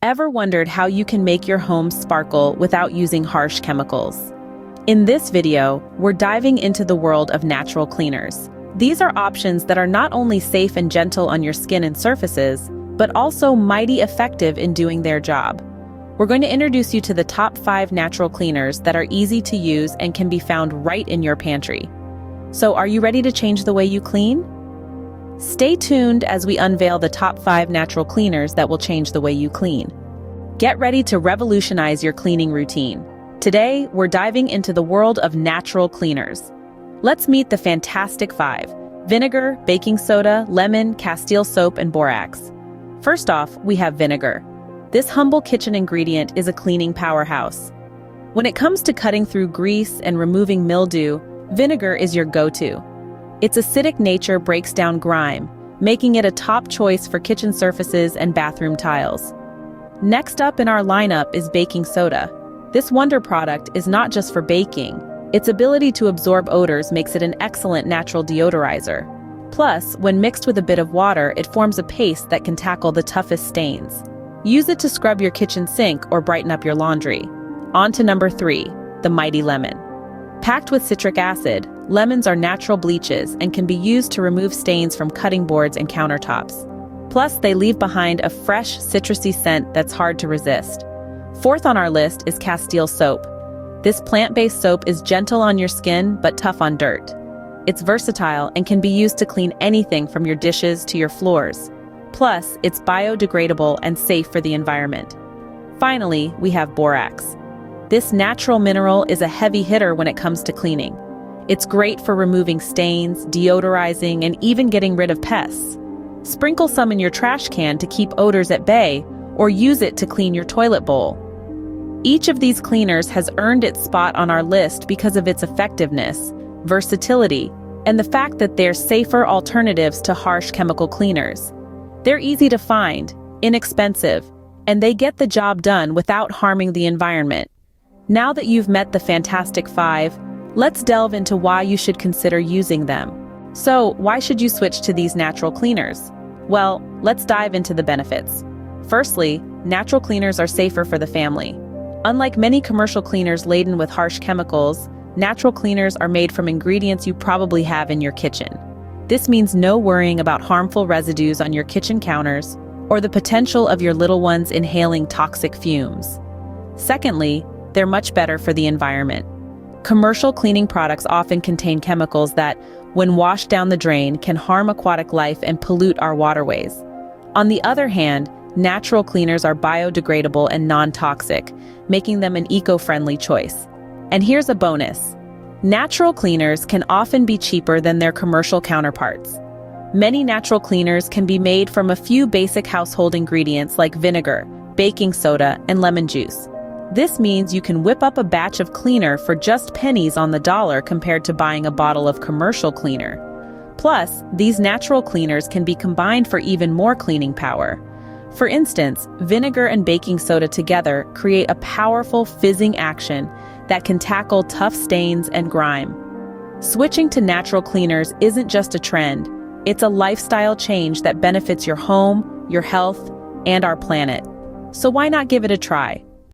Ever wondered how you can make your home sparkle without using harsh chemicals? In this video, we're diving into the world of natural cleaners. These are options that are not only safe and gentle on your skin and surfaces, but also mighty effective in doing their job. We're going to introduce you to the top 5 natural cleaners that are easy to use and can be found right in your pantry. So are you ready to change the way you clean? Stay tuned as we unveil the top 5 natural cleaners that will change the way you clean. Get ready to revolutionize your cleaning routine. Today, we're diving into the world of natural cleaners. Let's meet the fantastic 5: vinegar, baking soda, lemon, Castile soap, and borax. First off, we have vinegar. This humble kitchen ingredient is a cleaning powerhouse. When it comes to cutting through grease and removing mildew, vinegar is your go-to. Its acidic nature breaks down grime, making it a top choice for kitchen surfaces and bathroom tiles. Next up in our lineup is baking soda. This wonder product is not just for baking. Its ability to absorb odors makes it an excellent natural deodorizer. Plus, when mixed with a bit of water, it forms a paste that can tackle the toughest stains. Use it to scrub your kitchen sink or brighten up your laundry. On to number 3, the mighty lemon. Packed with citric acid, lemons are natural bleaches and can be used to remove stains from cutting boards and countertops. Plus, they leave behind a fresh, citrusy scent that's hard to resist. Fourth on our list is Castile soap. This plant-based soap is gentle on your skin but tough on dirt. It's versatile and can be used to clean anything from your dishes to your floors. Plus, it's biodegradable and safe for the environment. Finally, we have borax. This natural mineral is a heavy hitter when it comes to cleaning. It's great for removing stains, deodorizing, and even getting rid of pests. Sprinkle some in your trash can to keep odors at bay, or use it to clean your toilet bowl. Each of these cleaners has earned its spot on our list because of its effectiveness, versatility, and the fact that they're safer alternatives to harsh chemical cleaners. They're easy to find, inexpensive, and they get the job done without harming the environment. Now that you've met the fantastic 5, let's delve into why you should consider using them. So, why should you switch to these natural cleaners? Well, let's dive into the benefits. Firstly, natural cleaners are safer for the family. Unlike many commercial cleaners laden with harsh chemicals, natural cleaners are made from ingredients you probably have in your kitchen. This means no worrying about harmful residues on your kitchen counters or the potential of your little ones inhaling toxic fumes. Secondly, they're much better for the environment. Commercial cleaning products often contain chemicals that, when washed down the drain, can harm aquatic life and pollute our waterways. On the other hand, natural cleaners are biodegradable and non-toxic, making them an eco-friendly choice. And here's a bonus. Natural cleaners can often be cheaper than their commercial counterparts. Many natural cleaners can be made from a few basic household ingredients like vinegar, baking soda, and lemon juice. This means you can whip up a batch of cleaner for just pennies on the dollar compared to buying a bottle of commercial cleaner. Plus, these natural cleaners can be combined for even more cleaning power. For instance, vinegar and baking soda together create a powerful fizzing action that can tackle tough stains and grime. Switching to natural cleaners isn't just a trend, it's a lifestyle change that benefits your home, your health, and our planet. So why not give it a try?